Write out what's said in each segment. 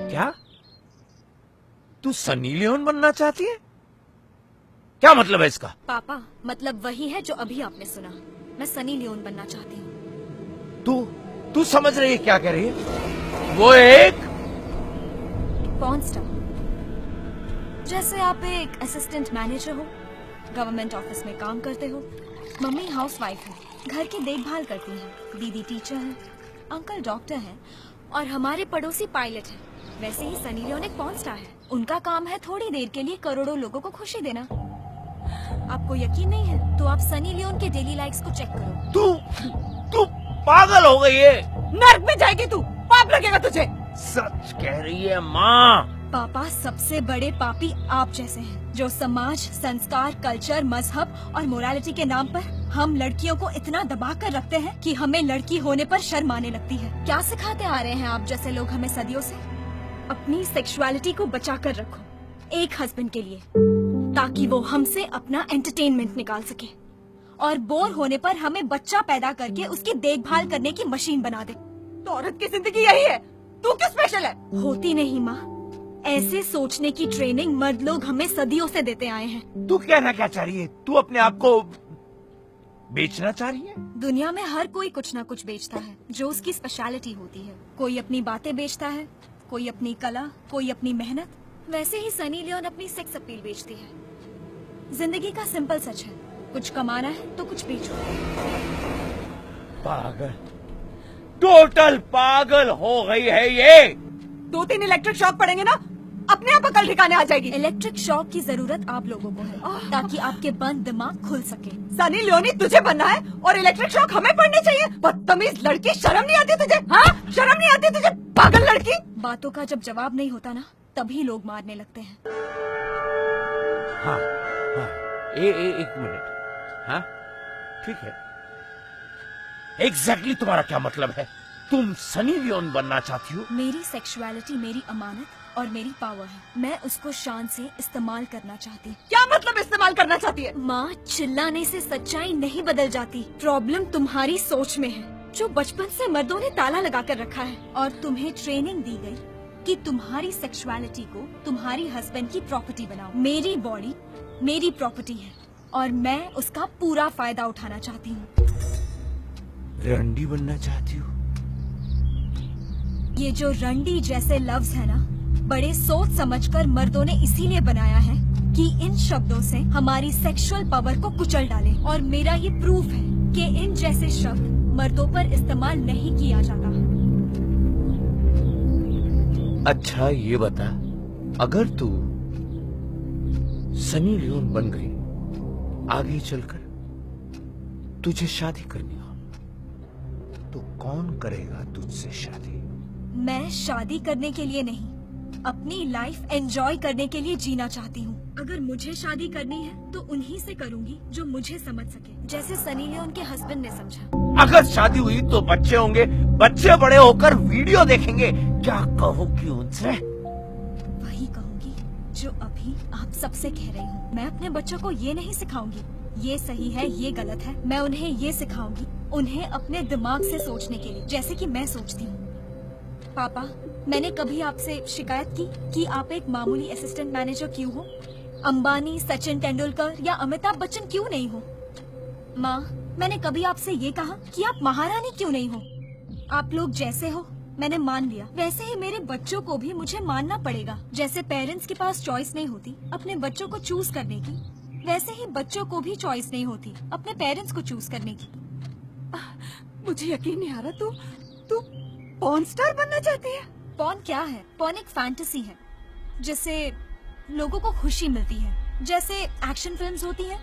क्या? तू Sunny Leone बनना चाहती है? क्या मतलब है इसका? पापा, मतलब वही है जो अभी आपने सुना। मैं सनी लियोन बनना चाहती हूँ। तू समझ रही है क्या कह रही है? वो एक पॉर्न स्टार। जैसे आप एक असिस्टेंट मैनेजर हो, गवर्नमेंट ऑफिस में काम करते हो, मम्मी हाउसवाइफ है, घर की देखभाल करती है, दीदी टीचर है, अंकल डॉक्टर हैं और हमारे पड़ोसी पायलट हैं। वैसे ही सनी लियोन एक पॉर्न स्टार है। उनका काम है थोड़ी देर के लिए करोड़ों लोगों को खुशी देना। आपको यकीन नहीं है तो आप सनी लियोन के डेली लाइक्स को चेक करो। तू पागल हो गई है। नर्क में जाएगी तू, पाप लगेगा तुझे। सच कह रही है माँ। पापा, सबसे बड़े पापी आप जैसे हैं, जो समाज, संस्कार, कल्चर, मजहब और मोरालिटी के नाम पर हम लड़कियों को इतना दबा कर रखते हैं कि हमें लड़की होने पर शर्म आने लगती है। क्या सिखाते आ रहे हैं आप जैसे लोग हमें सदियों से? अपनी सेक्सुअलिटी को बचा कर रखो एक हस्बैंड के लिए, ताकि वो हमसे अपना एंटरटेनमेंट निकाल सके और बोर होने पर हमें बच्चा पैदा करके उसकी देखभाल करने की मशीन बना दे। तो औरत की जिंदगी यही है, तू क्यों स्पेशल है? होती नहीं माँ, ऐसे सोचने की ट्रेनिंग मर्द लोग हमें सदियों से देते आए हैं। तू कहना क्या चाह रही है? तू अपने आप को बेचना चाह रही है? दुनिया में हर कोई कुछ ना कुछ बेचता है जो उसकी स्पेशलिटी होती है। कोई अपनी बातें बेचता है, कोई अपनी कला, कोई अपनी मेहनत। वैसे ही सनी लियोन अपनी सेक्स अपील बेचती है। जिंदगी का सिंपल सच है, कुछ कमाना है तो कुछ बेचो। पागल, टोटल पागल हो गई है ये। 2-3 इलेक्ट्रिक शॉक पड़ेंगे ना, अपने आप अकल ठिकाने आ जाएगी। इलेक्ट्रिक शॉक की जरूरत आप लोगों को है, ताकि आपके बंद दिमाग खुल सके। सनी लियोनी तुझे बनना है और इलेक्ट्रिक शॉक हमें पड़ने चाहिए? बदतमीज लड़की, शर्म नहीं आती तुझे? हाँ, शर्म नहीं आती तुझे, पागल लड़की। बातों का जब जवाब नहीं होता ना, तभी लोग मारने लगते हैं। हाँ, एक मिनट। हाँ, ठीक है। एग्जैक्टली तुम्हारा क्या मतलब है? तुम सनी लियोन बनना चाहती हो? मेरी सेक्सुअलिटी मेरी अमानत और मेरी पावर है। मैं उसको शान से इस्तेमाल करना चाहती। क्या मतलब इस्तेमाल करना चाहती है? माँ, चिल्लाने से सच्चाई नहीं बदल जाती। प्रॉब्लम तुम्हारी सोच में है, जो बचपन से मर्दों ने ताला लगा कर रखा है और तुम्हें ट्रेनिंग दी गई कि तुम्हारी सेक्सुअलिटी को तुम्हारी हस्बैंड की प्रॉपर्टी बनाओ। मेरी बॉडी मेरी प्रॉपर्टी है और मैं उसका पूरा फायदा उठाना चाहती हूँ। रंडी बनना चाहती हो? ये जो रंडी जैसे लफ्ज है ना, बड़े सोच समझकर मर्दों ने इसीलिए बनाया है कि इन शब्दों से हमारी सेक्सुअल पावर को कुचल डाले। और मेरा ये प्रूफ है कि इन जैसे शब्द मर्दों पर इस्तेमाल नहीं किया जाता। अच्छा ये बता, अगर तू सनी लियोन बन गई, आगे चलकर तुझे शादी करनी हो, तो कौन करेगा तुझसे शादी? मैं शादी करने के लिए नहीं, अपनी लाइफ एंजॉय करने के लिए जीना चाहती हूँ। अगर मुझे शादी करनी है तो उन्हीं से करूँगी जो मुझे समझ सके, जैसे सनी लियोन के हस्बैंड ने समझा। अगर शादी हुई तो बच्चे होंगे, बच्चे बड़े होकर वीडियो देखेंगे, क्या कहोगी उनसे? वही कहूँगी जो अभी आप सबसे कह रही हूँ। मैं अपने बच्चों को ये नहीं सिखाऊंगी ये सही है ये गलत है। मैं उन्हें ये सिखाऊंगी उन्हें अपने दिमाग से सोचने के लिए, जैसे कि मैं सोचती हूँ। पापा, मैंने कभी आपसे शिकायत की कि आप एक मामूली असिस्टेंट मैनेजर क्यों हो? अंबानी, सचिन तेंदुलकर या अमिताभ बच्चन क्यों नहीं हो? माँ, मैंने कभी आपसे ये कहा कि आप महारानी क्यों नहीं हो? आप लोग जैसे हो मैंने मान लिया, वैसे ही मेरे बच्चों को भी मुझे मानना पड़ेगा। जैसे पेरेंट्स के पास चॉइस नहीं होती अपने बच्चों को चूज करने की, वैसे ही बच्चों को भी चॉइस नहीं होती अपने पेरेंट्स को चूज करने की। मुझे यकीन नहीं आ रहा, तू पॉर्न स्टार बनना चाहती है? पॉर्न क्या है? पॉर्न एक फैंटेसी है जिससे लोगों को खुशी मिलती है। जैसे एक्शन फिल्म्स होती हैं,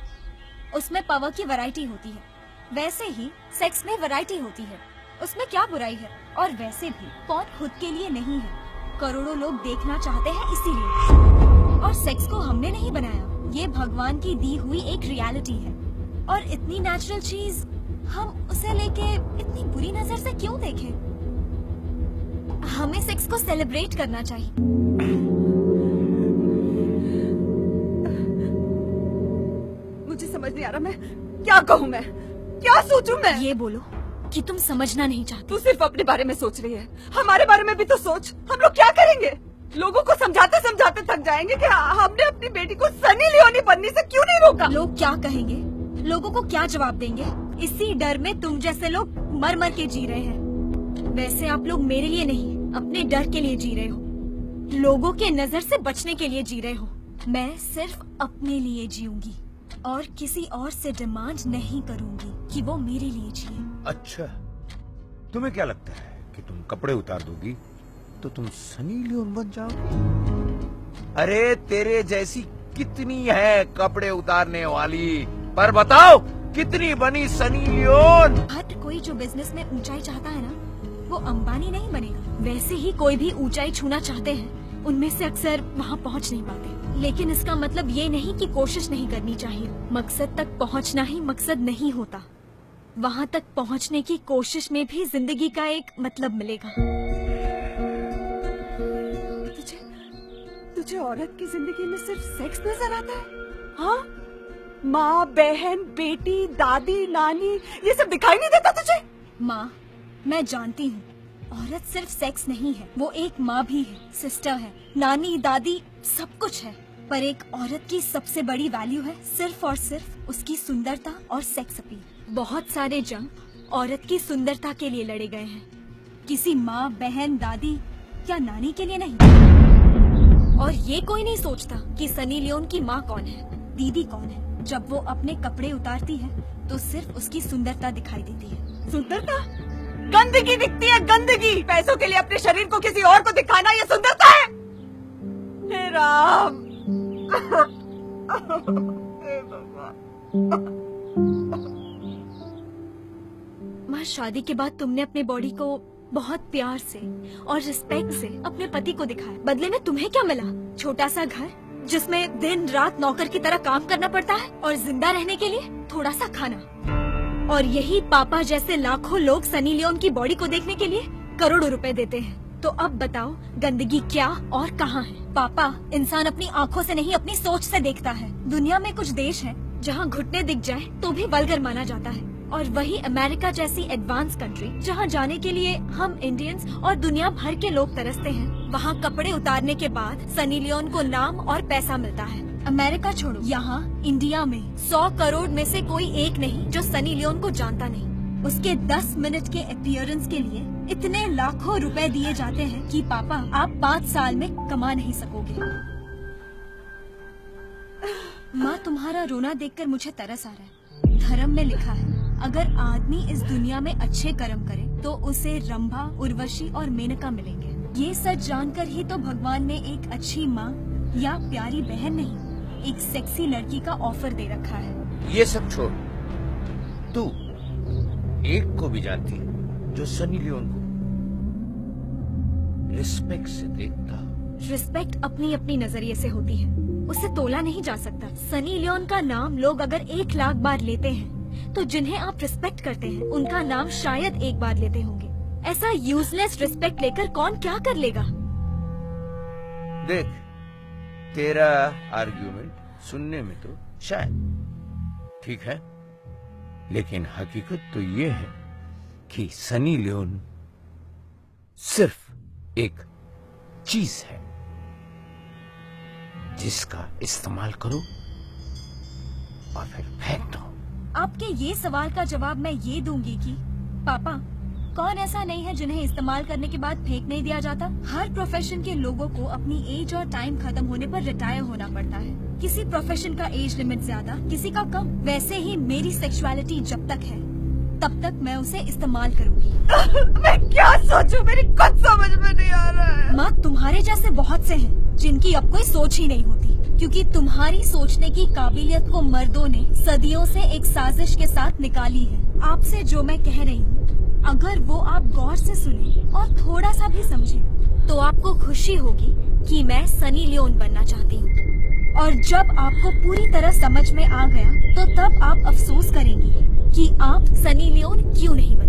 उसमें पावर की वैरायटी होती है, वैसे ही सेक्स में वैरायटी होती है। उसमें क्या बुराई है? और वैसे भी पॉर्न खुद के लिए नहीं है, करोड़ों लोग देखना चाहते हैं इसीलिए। और सेक्स को हमने नहीं बनाया, ये भगवान की दी हुई एक रियलिटी है। और इतनी नेचुरल चीज हम उसे लेके इतनी बुरी नजर से क्यों देखें? हमें सेक्स को सेलिब्रेट करना चाहिए। मुझे समझ नहीं आ रहा, मैं क्या कहूँ, मैं क्या सोचूं? मैं ये बोलो कि तुम समझना नहीं चाहती। तू सिर्फ अपने बारे में सोच रही है, हमारे बारे में भी तो सोच। हम लोग क्या करेंगे? लोगों को समझाते समझाते थक जाएंगे कि हमने अपनी बेटी को सनी लियोनी बनने से क्यों नहीं रोका। लोग क्या कहेंगे, लोगों को क्या जवाब देंगे, इसी डर में तुम जैसे लोग मर मर के जी रहे हैं। वैसे आप लोग मेरे लिए नहीं, अपने डर के लिए जी रहे हो, लोगों के नजर से बचने के लिए जी रहे हो। मैं सिर्फ अपने लिए जीऊंगी और किसी और से डिमांड नहीं करूंगी कि वो मेरे लिए जिए। अच्छा, तुम्हें क्या लगता है कि तुम कपड़े उतार दोगी तो तुम सनी लियोन बन जाओगी? अरे तेरे जैसी कितनी है कपड़े उतारने वाली, पर बताओ कितनी बनी सनी लियोन? हर कोई जो बिजनेस में ऊंचाई चाहता है ना, वो अंबानी नहीं बनेगा। वैसे ही कोई भी ऊंचाई छूना चाहते हैं, उनमें से अक्सर वहाँ पहुँच नहीं पाते। लेकिन इसका मतलब ये नहीं कि कोशिश नहीं करनी चाहिए। मकसद तक पहुँचना ही मकसद नहीं होता, वहाँ तक पहुँचने की कोशिश में भी जिंदगी का एक मतलब मिलेगा। तुझे औरत की जिंदगी में सिर्फ सेक्स नजर आता है? हाँ, माँ, बहन, बेटी, दादी, नानी, ये सब दिखाई नहीं देता तुझे? माँ, मैं जानती हूँ औरत सिर्फ सेक्स नहीं है, वो एक माँ भी है, सिस्टर है, नानी, दादी, सब कुछ है। पर एक औरत की सबसे बड़ी वैल्यू है सिर्फ और सिर्फ उसकी सुंदरता और सेक्स अपील। बहुत सारे जंग औरत की सुंदरता के लिए लड़े गए हैं, किसी माँ, बहन, दादी या नानी के लिए नहीं। और ये कोई नहीं सोचता कि सनी लियोन की माँ कौन है, दीदी कौन है। जब वो अपने कपड़े उतारती है तो सिर्फ उसकी सुंदरता दिखाई देती है। सुंदरता? गंदगी दिखती है, गंदगी। पैसों के लिए अपने शरीर को किसी और को दिखाना ये सुंदरता है? हे राम। माँ, शादी के बाद तुमने अपने बॉडी को बहुत प्यार से और रिस्पेक्ट से अपने पति को दिखाया। बदले में तुम्हें क्या मिला? छोटा सा घर जिसमें दिन रात नौकर की तरह काम करना पड़ता है और जिंदा रहने के लिए थोड़ा सा खाना। और यही पापा जैसे लाखों लोग सनी लियोन की बॉडी को देखने के लिए करोड़ों रुपए देते हैं। तो अब बताओ गंदगी क्या और कहाँ है? पापा, इंसान अपनी आँखों से नहीं अपनी सोच से देखता है। दुनिया में कुछ देश हैं जहाँ घुटने दिख जाए तो भी वल्गर माना जाता है, और वही अमेरिका जैसी एडवांस कंट्री जहाँ जाने के लिए हम इंडियंस और दुनिया भर के लोग तरसते हैं, वहाँ कपड़े उतारने के बाद सनी लियोन को नाम और पैसा मिलता है। अमेरिका छोड़ो, यहाँ इंडिया में 100 करोड़ में से कोई एक नहीं जो सनी लियोन को जानता नहीं। उसके 10 मिनट के अपीयरेंस के लिए इतने लाखों रुपए दिए जाते हैं कि पापा आप 5 साल में कमा नहीं सकोगे। माँ, तुम्हारा रोना देखकर मुझे तरस आ रहा है। धर्म में लिखा है, अगर आदमी इस दुनिया में अच्छे कर्म करे तो उसे रंभा, उर्वशी और मेनका मिलेंगे। ये सच जानकर ही तो भगवान ने एक अच्छी माँ या प्यारी बहन नहीं, एक सेक्सी लड़की का ऑफर दे रखा है। ये सब छोड़, तू एक को भी जानती है जो सनी लियोन को रिस्पेक्ट से देखता? रिस्पेक्ट अपनी अपनी नजरिए से होती है, उसे तोला नहीं जा सकता। सनी लियोन का नाम लोग अगर 1 लाख बार लेते हैं तो जिन्हें आप रिस्पेक्ट करते हैं उनका नाम शायद 1 बार लेते होंगे। ऐसा यूजलेस रिस्पेक्ट लेकर कौन क्या कर लेगा? देख, तेरा आर्ग्यूमेंट सुनने में तो शायद ठीक है, लेकिन हकीकत तो ये है कि सनी लियोन सिर्फ एक चीज है जिसका इस्तेमाल करो और फिर फेंक दो। आपके ये सवाल का जवाब मैं ये दूंगी कि पापा, कौन ऐसा नहीं है जिन्हें इस्तेमाल करने के बाद फेंक नहीं दिया जाता? हर प्रोफेशन के लोगों को अपनी एज और टाइम खत्म होने पर रिटायर होना पड़ता है। किसी प्रोफेशन का एज लिमिट ज्यादा, किसी का कम। वैसे ही मेरी सेक्सुअलिटी जब तक है तब तक मैं उसे इस्तेमाल करूंगी। मैं क्या सोचूं, मेरी कुछ समझ में नहीं आ रहा है। माँ, तुम्हारे जैसे बहुत से हैं जिनकी अब कोई सोच ही नहीं होती, क्योंकि तुम्हारी सोचने की काबिलियत को मर्दों ने सदियों से एक साजिश के साथ निकाली है। आपसे जो मैं कह रही हूँ, अगर वो आप गौर से सुने और थोड़ा सा भी समझे तो आपको खुशी होगी कि मैं सनी लियोन बनना चाहती हूँ। और जब आपको पूरी तरह समझ में आ गया तो तब आप अफसोस करेंगी कि आप सनी लियोन क्यों नहीं बने।